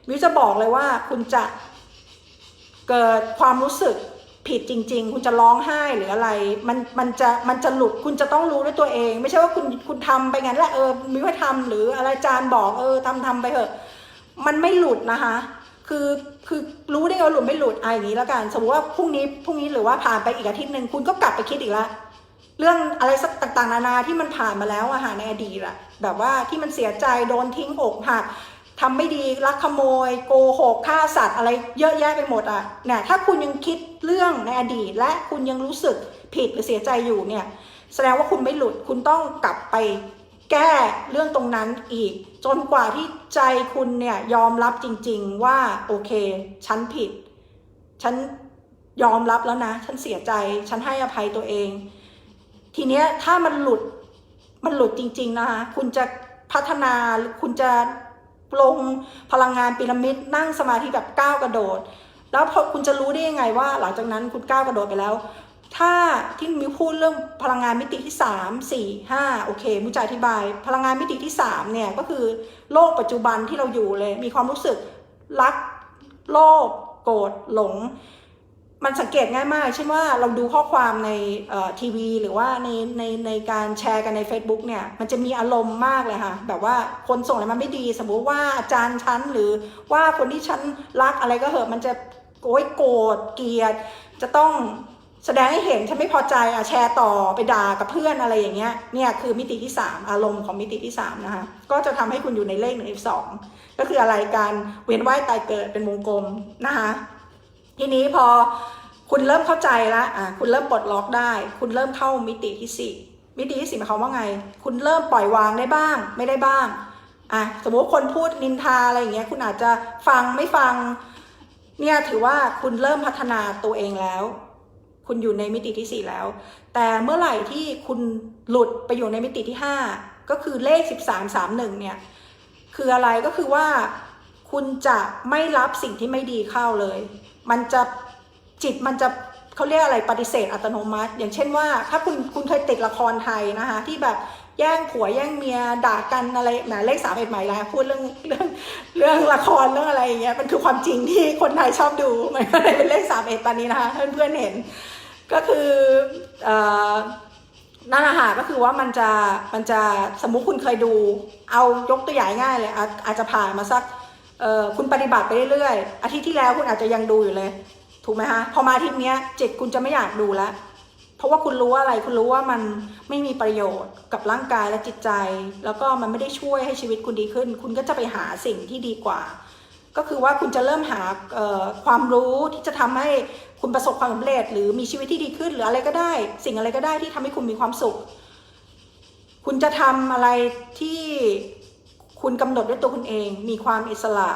มิวจะบอกเลยว่าคุณจะเกิดความรู้สึกผิดจริงๆคุณจะร้องไห้หรืออะไรมันจะหลุดคุณจะต้องรู้ด้วยตัวเองไม่ใช่ว่าคุณทำไปงั้นแหละมิวให้ทำหรืออะไรอาจารย์บอกทำไปเถอะมันไม่หลุดนะคะคือรู้ได้ไงว่าหลุดไม่หลุดอย่างนี้แล้วกันสมมติว่าพรุ่งนี้หรือว่าผ่านไปอีกอาทิตย์หนึ่งคุณก็กลับไปคิดอีกแล้วเรื่องอะไรสักต่างๆนานาที่มันผ่านมาแล้วในอดีตอะแบบว่าที่มันเสียใจโดนทิ้งอกหักทำไม่ดีลักขโมยโกหกฆ่าสัตว์อะไรเยอะแยะไปหมดอะเนี่ยถ้าคุณยังคิดเรื่องในอดีตและคุณยังรู้สึกผิดหรือเสียใจอยู่เนี่ยแสดงว่าคุณไม่หลุดคุณต้องกลับไปแก้เรื่องตรงนั้นอีกจนกว่าที่ใจคุณเนี่ยยอมรับจริงๆว่าโอเคฉันผิดฉันยอมรับแล้วนะฉันเสียใจฉันให้อภัยตัวเองทีเนี้ยถ้ามันหลุดจริงๆนะคะคุณจะพัฒนาคุณจะลงพลังงานพีระมิดนั่งสมาธิแบบก้าวกระโดดแล้วพอคุณจะรู้ได้ยังไงว่าหลังจากนั้นคุณก้าวกระโดดไปแล้วถ้าที่มิวพูดเรื่องพลังงานมิติที่3 4 5โอเคมิวจะอธิบายพลังงานมิติที่3เนี่ยก็คือโลกปัจจุบันที่เราอยู่เลยมีความรู้สึกรักโลภโกรธหลงมันสังเกตง่ายมากเช่นว่าเราดูข้อความในทีวีหรือว่าในการแชร์กันใน Facebook เนี่ยมันจะมีอารมณ์มากเลยค่ะแบบว่าคนส่งอะไรมาไม่ดีสมมติว่าอาจารย์ฉันหรือว่าคนที่ฉันรักอะไรก็เหอะมันจะโกรธเกลียดจะต้องแสดงให้เห็นฉันไม่พอใจแชร์ต่อไปด่ากับเพื่อนอะไรอย่างเงี้ยเนี่ยคือมิติที่3อารมณ์ของมิติที่3นะคะก็จะทำให้คุณอยู่ในเลข1 2ก็คืออะไรการเวียนว่ายตายเกิดเป็นวงกลมนะคะทีนี้พอคุณเริ่มเข้าใจแล้วคุณเริ่มปลดล็อกได้คุณเริ่มเข้ามิติที่4มิติที่4หมายความว่าไงคุณเริ่มปล่อยวางได้บ้างไม่ได้บ้างสมมติคนพูดนินทาอะไรอย่างเงี้ยคุณอาจจะฟังไม่ฟังเนี่ยถือว่าคุณเริ่มพัฒนาตัวเองแล้วคุณอยู่ในมิติที่4แล้วแต่เมื่อไหร่ที่คุณหลุดไปอยู่ในมิติที่5ก็คือเลข1331เนี่ยคืออะไรก็คือว่าคุณจะไม่รับสิ่งที่ไม่ดีเข้าเลยมันจะจิตมันจะเขาเรียกอะไรปฏิเสธอัตโนมัติอย่างเช่นว่าถ้าคุณเคยติดละครไทยนะคะที่แบบแย่งผัวแย่งเมียด่ากันอะไรเลข31หมายแล้วพูดเรื่องละครเรื่องอะไรอย่างเงี้ยมันคือความจริงที่คนไทยชอบดูมันก็เลยเป็นเลข31ตอนนี้นะคะเพื่อนๆเห็นก็คือนั่นแหละค่ะก็คือว่ามันจะสมมุติคุณเคยดูเอายกตัวอย่างง่ายเลยอาจจะผ่านมาสักคุณปฏิบัติไปเรื่อยๆอาทิตย์ที่แล้วคุณอาจจะยังดูอยู่เลย ถูกไหมคะพอมาอาทิตย์เนี้ยจิตคุณจะไม่อยากดูแล้วเพราะว่าคุณรู้ว่าอะไรคุณรู้ว่ามันไม่มีประโยชน์กับร่างกายและจิตใจแล้วก็มันไม่ได้ช่วยให้ชีวิตคุณดีขึ้นคุณก็จะไปหาสิ่งที่ดีกว่าก็คือว่าคุณจะเริ่มหาความรู้ที่จะทำให้คุณประสบความสำเร็จหรือมีชีวิตที่ดีขึ้นหรืออะไรก็ได้สิ่งอะไรก็ได้ที่ทำให้คุณมีความสุขคุณจะทำอะไรที่คุณกำหนดด้วยตัวคุณเองมีความอิสระ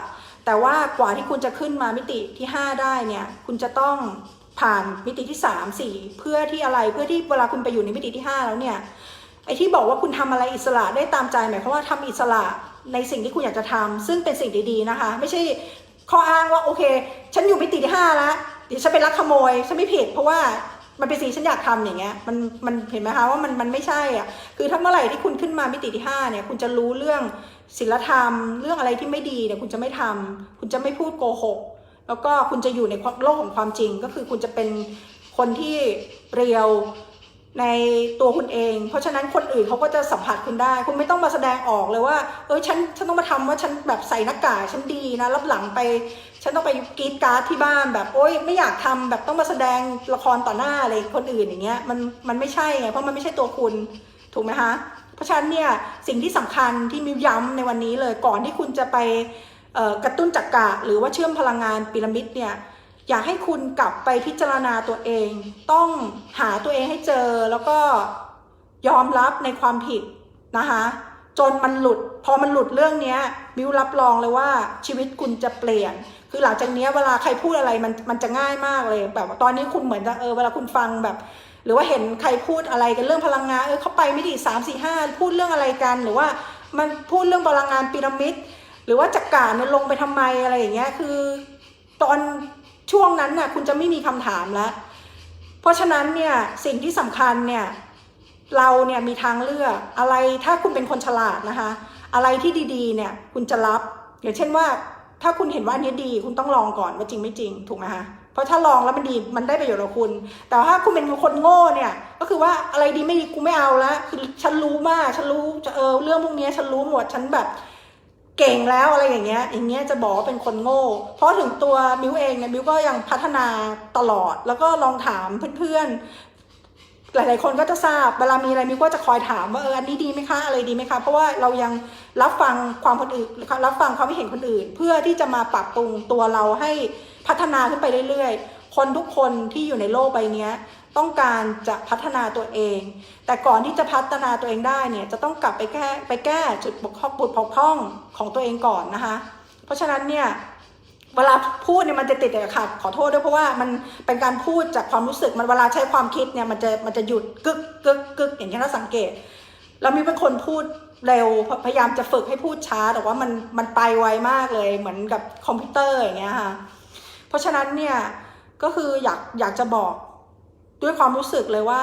แต่ว่ากว่าที่คุณจะขึ้นมามิติที่5ได้เนี่ยคุณจะต้องผ่านมิติที่3 4เพื่อที่อะไรเพื่อที่เวลาคุณไปอยู่ในมิติที่5แล้วเนี่ยไอ้ที่บอกว่าคุณทำอะไรอิสระได้ตามใจหมายความว่าทำอิสระในสิ่งที่คุณอยากจะทำซึ่งเป็นสิ่งดีๆนะคะไม่ใช่ข้ออ้างว่าโอเคฉันอยู่มิติที่5แล้วเดี๋ยวฉันไปลักขโมยฉันไม่ผิดเพราะว่ามันเป็นสิ่งฉันอยากทำอย่างเงี้ยมันเห็นไหมคะว่ามันไม่ใช่อ่ะคือถ้าเมื่อไหร่ที่คุณขึ้นมามิติที่5เนี่ยคุณจะรู้เรื่องศีลธรรมเรื่องอะไรที่ไม่ดีเนี่ยคุณจะไม่ทำคุณจะไม่พูดโกหกแล้วก็คุณจะอยู่ในโลกของความจริงก็คือคุณจะเป็นคนที่เรียวในตัวคุณเองเพราะฉะนั้นคนอื่นเขาก็จะสัมผัสคุณได้คุณไม่ต้องมาแสดงออกเลยว่าฉันต้องมาทำว่าฉันแบบใส่หน้ากากฉันดีนะรับหลังไปฉันต้องไปกรีดการ์ดที่บ้านแบบโอ๊ยไม่อยากทำแบบต้องมาแสดงละครต่อหน้าอะไรคนอื่นอย่างเงี้ยมันไม่ใช่ไงเพราะมันไม่ใช่ตัวคุณถูกไหมคะเพราะฉะนั้นเนี่ยสิ่งที่สำคัญที่มิวย้ำในวันนี้เลยก่อนที่คุณจะไปกระตุ้นจักระหรือว่าเชื่อมพลังงานพีระมิดเนี่ยอยากให้คุณกลับไปพิจารณาตัวเองต้องหาตัวเองให้เจอแล้วก็ยอมรับในความผิดนะคะจนมันหลุดพอมันหลุดเรื่องนี้มิวรับรองเลยว่าชีวิตคุณจะเปลี่ยนคือหลังจากนี้เวลาใครพูดอะไรมันจะง่ายมากเลยแบบตอนนี้คุณเหมือนจะเวลาคุณฟังแบบหรือว่าเห็นใครพูดอะไรกันเรื่องพลังงานเขาไปไม่ดี3 4 5พูดเรื่องอะไรกันหรือว่ามันพูดเรื่องพลังงานพีระมิดหรือว่าจักรเนี่ยลงไปทำไมอะไรอย่างเงี้ยคือตอนช่วงนั้นน่ะคุณจะไม่มีคำถามแล้วเพราะฉะนั้นเนี่ยสิ่งที่สำคัญเนี่ยเราเนี่ยมีทางเลือกอะไรถ้าคุณเป็นคนฉลาดนะคะอะไรที่ดีๆเนี่ยคุณจะรับอย่างเช่นว่าถ้าคุณเห็นว่าอันนี้ดีคุณต้องลองก่อนว่าจริงไม่จริงถูกไหมคะเพราะถ้าลองแล้วมันดีมันได้ประโยชน์กับคุณแต่ถ้าคุณเป็นคนโง่เนี่ยก็คือว่าอะไรดีไม่ดีกูไม่เอาละคือฉันรู้มากฉันรู้เรื่องพวกนี้ฉันรู้หมดฉันแบบเก่งแล้วอะไรอย่างเงี้ยจะบอกว่าเป็นคนโง่เพราะถึงตัวมิวเองเนี่ยมิวก็ยังพัฒนาตลอดแล้วก็ลองถามเพื่อนๆหลายๆคนก็จะทราบเวลามีอะไรมิวก็จะคอยถามว่าอันนี้ดีไหมคะอะไรดีไหมคะเพราะว่าเรายังรับฟังความคนอื่นรับฟังความคิดเห็นคนอื่นเพื่อที่จะมาปรับปรุงตัวเราให้พัฒนาขึ้นไปเรื่อยๆคนทุกคนที่อยู่ในโลกใบนี้ต้องการจะพัฒนาตัวเองแต่ก่อนที่จะพัฒนาตัวเองได้เนี่ยจะต้องกลับไปแก้จุดบกพร่องของตัวเองก่อนนะคะเพราะฉะนั้นเนี่ยเวลาพูดเนี่ยมันจะติดขัดขอโทษด้วยเพราะว่ามันเป็นการพูดจากความรู้สึกมันเวลาใช้ความคิดเนี่ยมันจะหยุดกึกอย่างที่เราสังเกตแล้วมีเป็นคนพูดเร็วพยายามจะฝึกให้พูดช้าแต่ว่ามันไปไวมากเลยเหมือนกับคอมพิวเตอร์อย่างเงี้ยค่ะเพราะฉะนั้นเนี่ยก็คืออยากจะบอกด้วยความรู้สึกเลยว่า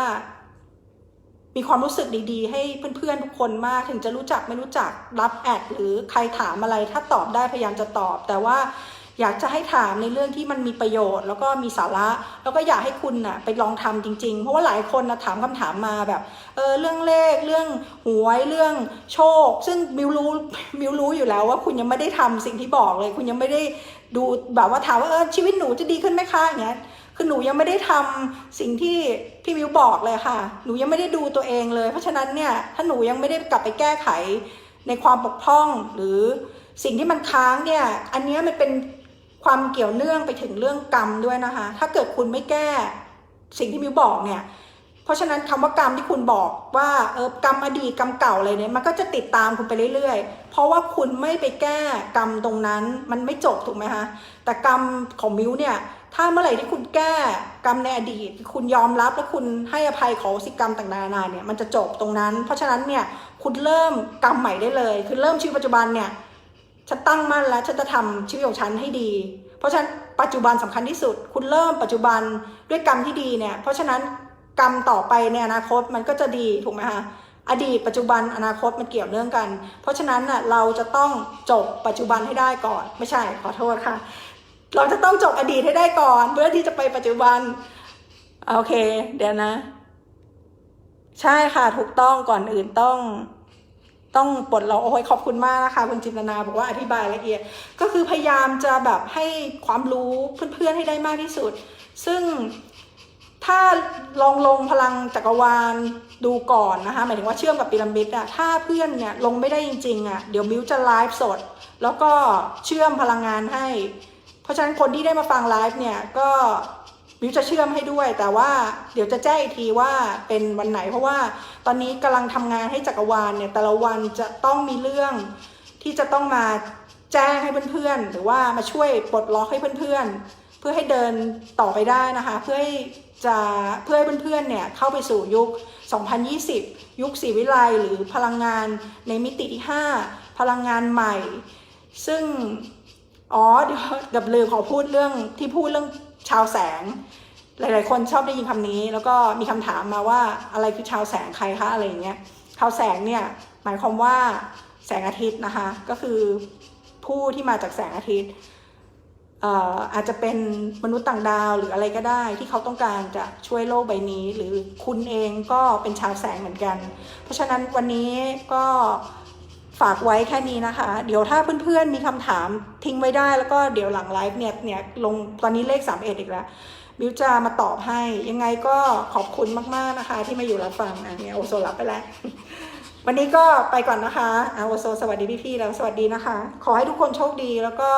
มีความรู้สึกดีๆให้เพื่อนๆทุกคนมากถึงจะรู้จักไม่รู้จักรับแอดหรือใครถามอะไรถ้าตอบได้พยายามจะตอบแต่ว่าอยากจะให้ถามในเรื่องที่มันมีประโยชน์แล้วก็มีสาระแล้วก็อยากให้คุณน่ะไปลองทำจริงๆเพราะว่าหลายคนนะถามคำถามมาแบบเรื่องเลขเรื่องหวยเรื่องโชคซึ่งมิวรู้อยู่แล้วว่าคุณยังไม่ได้ทำสิ่งที่บอกเลยคุณยังไม่ได้ดูแบบว่าถามว่าชีวิตหนูจะดีขึ้นไหมคะอย่างเงี้ยคือหนูยังไม่ได้ทำสิ่งที่พี่มิวบอกเลยค่ะหนูยังไม่ได้ดูตัวเองเลยเพราะฉะนั้นเนี่ยถ้าหนูยังไม่ได้กลับไปแก้ไขในความบกพร่องหรือสิ่งที่มันค้างเนี่ยอันนี้มันเป็นความเกี่ยวเนื่องไปถึงเรื่องกรรมด้วยนะคะถ้าเกิดคุณไม่แก้สิ่งที่มิวบอกเนี่ยเพราะฉะนั้นคำว่ากรรมที่คุณบอกว่ากรรมอดีตกรรมเก่าอะไรเนี่ยมันก็จะติดตามคุณไปเรื่อยๆเพราะว่าคุณไม่ไปแก้กรรมตรงนั้นมันไม่จบถูกไหมคะแต่กรรมของมิวเนี่ยถ้าเมื่อไหร่ที่คุณแก้กรรมในอดีตคุณยอมรับและคุณให้อภัยขอสิกรรมต่างๆนานาเนี่ยมันจะจบตรงนั้นเพราะฉะนั้นเนี่ยคุณเริ่มกรรมใหม่ได้เลยคือเริ่มชีวิตปัจจุบันเนี่ยฉันตั้งมั่นแล้วฉันจะทำชีวิตของฉันให้ดีเพราะฉะนั้นปัจจุบันสำคัญที่สุดคุณเริ่มปัจจุบันด้วยกรรมที่ดีเนี่ยเพราะฉะนั้นกรรมต่อไปในอนาคตมันก็จะดีถูกไหมคะอดีตปัจจุบันอนาคตมันเกี่ยวเนื่องกันเพราะฉะนั้นน่ะเราจะต้องจบปัจจุบันให้ได้ก่อนไม่ใช่ขอโทษค่ะเราจะต้องจบอดีตให้ได้ก่อนเพื่อที่จะไปปัจจุบันโอเคเดี๋ยวนะใช่ค่ะถูกต้องก่อนอื่นต้อง ต้องปลดล็อกโอ้ยขอบคุณมากนะคะคุณจินตนาบอกว่าอธิบายละเอียดก็คือพยายามจะแบบให้ความรู้เพื่อนๆให้ได้มากที่สุดซึ่งถ้าลองลงพลังจักรวาลดูก่อนนะคะหมายถึงว่าเชื่อมกับพีระมิดอะถ้าเพื่อนเนี่ยลงไม่ได้จริงๆอะเดี๋ยวมิวจะไลฟ์สดแล้วก็เชื่อมพลังงานให้เพราะฉะนั้นคนที่ได้มาฟังไลฟ์เนี่ยก็มิวจะเชื่อมให้ด้วยแต่ว่าเดี๋ยวจะแจ้งอีกทีว่าเป็นวันไหนเพราะว่าตอนนี้กำลังทำงานให้จักรวาลเนี่ยแต่ละวันจะต้องมีเรื่องที่จะต้องมาแจ้งให้เพื่อนๆหรือว่ามาช่วยปลดล็อกให้เพื่อนๆเพื่อให้เดินต่อไปได้นะคะเพื่อให้เพื่อนๆเนี่ยเข้าไปสู่ยุค 2020 ยุคศรีวิไลหรือพลังงานในมิติที่ 5 พลังงานใหม่ซึ่งเดี๋ยวลืมขอพูดเรื่องชาวแสงหลายๆคนชอบได้ยินคำนี้แล้วก็มีคำถามมาว่าอะไรคือชาวแสงใครคะอะไรอย่างเงี้ยชาวแสงเนี่ยหมายความว่าแสงอาทิตย์นะคะก็คือผู้ที่มาจากแสงอาทิตย์อาจจะเป็นมนุษย์ต่างดาวหรืออะไรก็ได้ที่เขาต้องการจะช่วยโลกใบนี้หรือคุณเองก็เป็นชาวแสงเหมือนกันเพราะฉะนั้นวันนี้ก็ฝากไว้แค่นี้นะคะเดี๋ยวถ้าเพื่อนๆมีคำถามทิ้งไว้ได้แล้วก็เดี๋ยวหลังไลฟ์เนี่ยลงตอนนี้เลข31อีกแล้วมิวจะมาตอบให้ยังไงก็ขอบคุณมากๆนะคะที่มาอยู่รับฟังเนี่ยโอโซรับไปแล้ว วันนี้ก็ไปก่อนนะคะโอโซสวัสดีพี่ๆแล้วสวัสดีนะคะขอให้ทุกคนโชคดีแล้วก็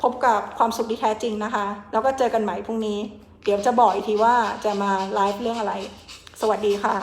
พบกับความสุขที่แท้จริงนะคะแล้วก็เจอกันใหม่พรุ่งนี้เดี๋ยวจะบอกอีกทีว่าจะมาไลฟ์เรื่องอะไรสวัสดีค่ะ